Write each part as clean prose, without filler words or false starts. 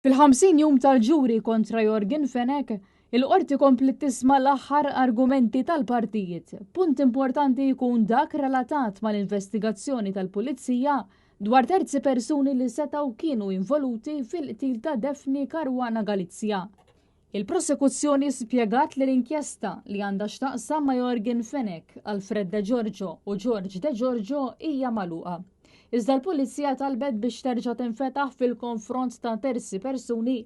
Fil-50 jum tal-ġuri kontra Jorgen Fenek, il-qorti komplet tisma' l-aħħar argumenti tal-partijiet. Punt importanti jkun dak relatat mal-investigazzjoni tal-Pulizija dwar terzi persuni li setaw kienu involuti fil-qtil ta' Defni Caruana Galizia. Il-prosekuzzjoni spjegat li l-inkjesta li għandha x'taqsam ma' Jorgen Fenek, Alfred De Giorgio u George De Giorgio hija magħluqa. Iżda l-Pulizija talbet biex terġa' tinfetaħ fil-konfront ta' terzi persuni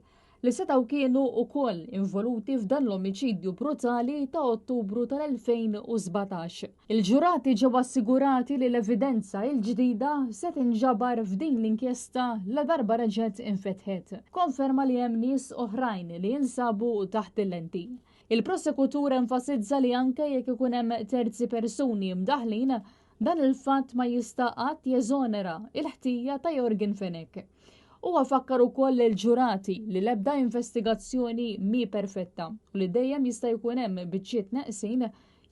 li setaw kienu wkoll involuti f'dan l-omiċidju brutali ta' Ottubru tal-2017. Il-ġurati ġew assigurati li l-evidenza l-ġdida se tinġabar f'din l-inkjesta la darba reġgħet infetħet. Konferma li hemm nies oħrajn li jinsabu taħt il-lenti. Il-prosekutur enfasizza li anke jekk ikun hemm terzi persuni mdaħlin, dan il-fatt ma jista' qatt jeżonera il-ħtija ta' Jorgen Fenek. Huwa fakkar ukoll il-ġurati li l-ebda investigazzjoni mi perfetta u li dejjem jista' jkun hemm biċċiet neqsin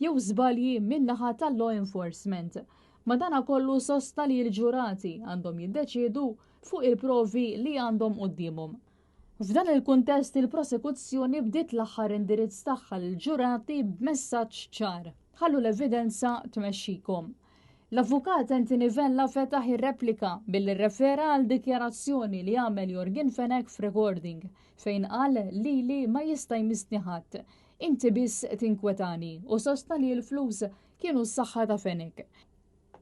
jew żbalji min-naħa tal-law enforcement. Madankollu sosta li l-ġurati għandhom jiddeċiedu fuq il-provi li għandhom qudiemhom. F'dan il-kuntest il-prosekuzzjoni bdiet l-aħħar indirizz tagħha lill-ġurati b'messaġġ ċar. Ħallu l-evidenza tmexxikom. L-avukat Anthony Vella fetaħ ir-replika billi rrefera għal dikjarazzjoni li għamel Jorgen Fenek f'recording fejn qal li ma jista' jmissni ħadd. Inti biss tinkwetani u sosta li l-flus kienu s-saħħa ta' Fenek.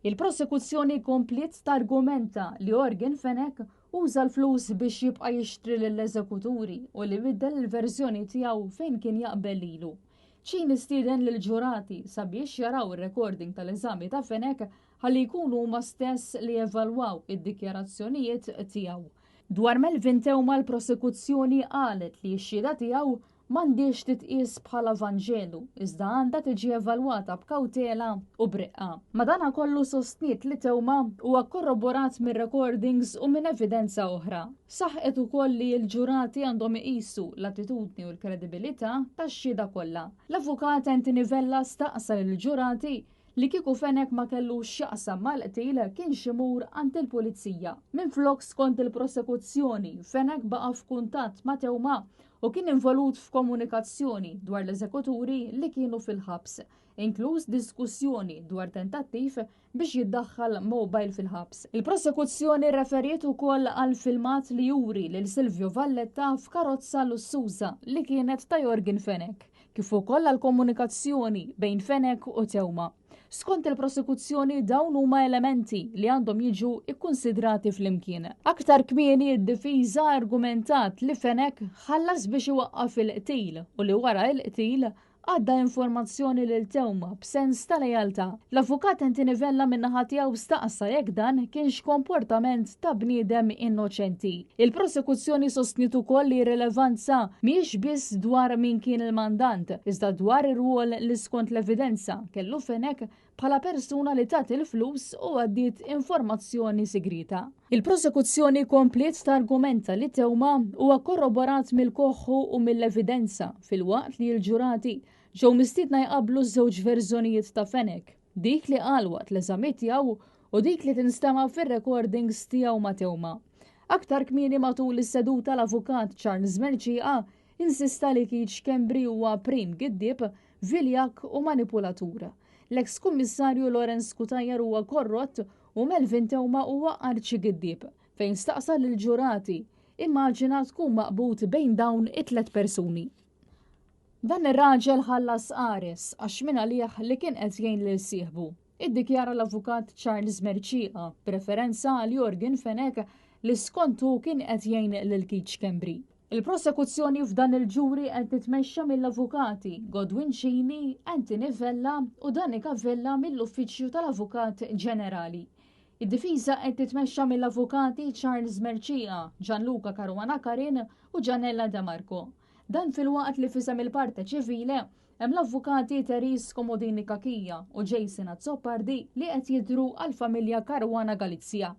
Il-prosekuzzjoni komplet targumenta li Jorgen Fenek uża l-flus biex jibqa' jixtri lill-eżekuturi u li biddel il-verżjoni tiegħu fejn kien jaqbel lilu. ċin istieden lill-ġurati sabiex jaraw ir-recording tal-eżami ta' Fenek ħalli jkunu huma stess li evalwaw id-dikjarazzjonijiet tiegħu. Dwar Melvin Tewma l-prosekuzzjoni qalet li x-xhieda tiegħu m'għandix titqies bħala Vanġelu, iżda għandha tiġi evalwata b'kawtela u b'riqqa. Madankollu sostniet li Tewma huwa korroborat mir-recordings u minn evidenza oħra. Saħqet ukoll li l-ġurati għandhom iqisu l-attitudni u l-kredibilità tax-xhieda kollha. L-avukat Anthony Vella staqsa lill-ġurati li kieku Fenek ma kellux x'jaqsam mal-qtil kien ximur għand il-pulizija. Minflok skont il-prosekuzzjoni, Fenek baqa' f'kuntatt ma' Tewma u kien involut f'komunikazzjoni dwar l-eżekuturi li kienu fil-ħabs, inkluż diskussjoni dwar tentattiv biex jiddaħħal mobile fil-ħabs. Il-prosekuzzjoni referiet ukoll għal filmat li juri lil Silvio Valletta f'karozza lussuża li kienet ta' Jorgen Fenek, kif ukoll għal komunikazzjoni bejn Fenek u Tewma. Skont il-prosekuzzjoni dawn huma elementi li għandhom jiġu ikkunsidrati fl-imkien. Aktar kmieni d-difiża argumentat li Fenek ħallas biex iwaqqaf il-qtil u li wara l-qtil għadda informazzjoni lil Tewma b'sens ta' lejaltà. L-avukat Anthony Vella min-naħa tiegħu staqsa jekk dan kienx komportament ta' bniedem innoċenti. Il-prosekuzzjoni sostniet ukoll li rilevanza mhijiex biss dwar min kien il-mandant, iżda dwar ir-rwol li skont l-evidenza kellu Fenek bħala persuna li tat il-flus u għaddiet informazzjoni sigrita. Il-prosekuzzjoni komplet targumenta li Tewma huwa korroborat mill-koħħu u mill-evidenza fil-waqt li l-ġurati ġew mistiedna jqabblu żewġ verżjonijiet ta' Fenek, dik li qal waqt l-eżami tiegħu u dik li tinstema' fir-recordings tiegħu ma' Tewma. Aktar kmieni matul is-seduta l-avukat Charles Merċieqa insista li Kiċ Kembri huwa prim giddieb, viljak u manipulatur. L-eks kummissarju Lawrence Kutajer huwa korrott u Melvin Tewma huwa arċi giddieb fejn staqsa lill-ġurati immaġina tkun maqbut bejn dawn it-tlet persuni. Dan ir-raġel ħallas qares għax minn għalih li kien qed jgħin lil sieħbu. Iddikjara l-avukat Charles Merċieqa b'referenza għal Jorgen Fenek li skontu kien qed jgħin lil Kiċ Kembri. Il-prosekuzzjoni f'dan il-ġuri qed titmexxa mill-avukati Godwin Cini, Anthony Vella u Danica Vella mill-Uffiċċju tal-Avukat Ġenerali. Id-difiża qed titmexxa mill-avukati Charles Merċieqa, Gianluca Caruana Karin u Gianella De Marco. Dan fil-waqt li fisem il-parte ċivile hemm l-avukati Teris Komodini Kakija u Jason Azzopardi li qed jidhru għall-familja Caruana Galizia.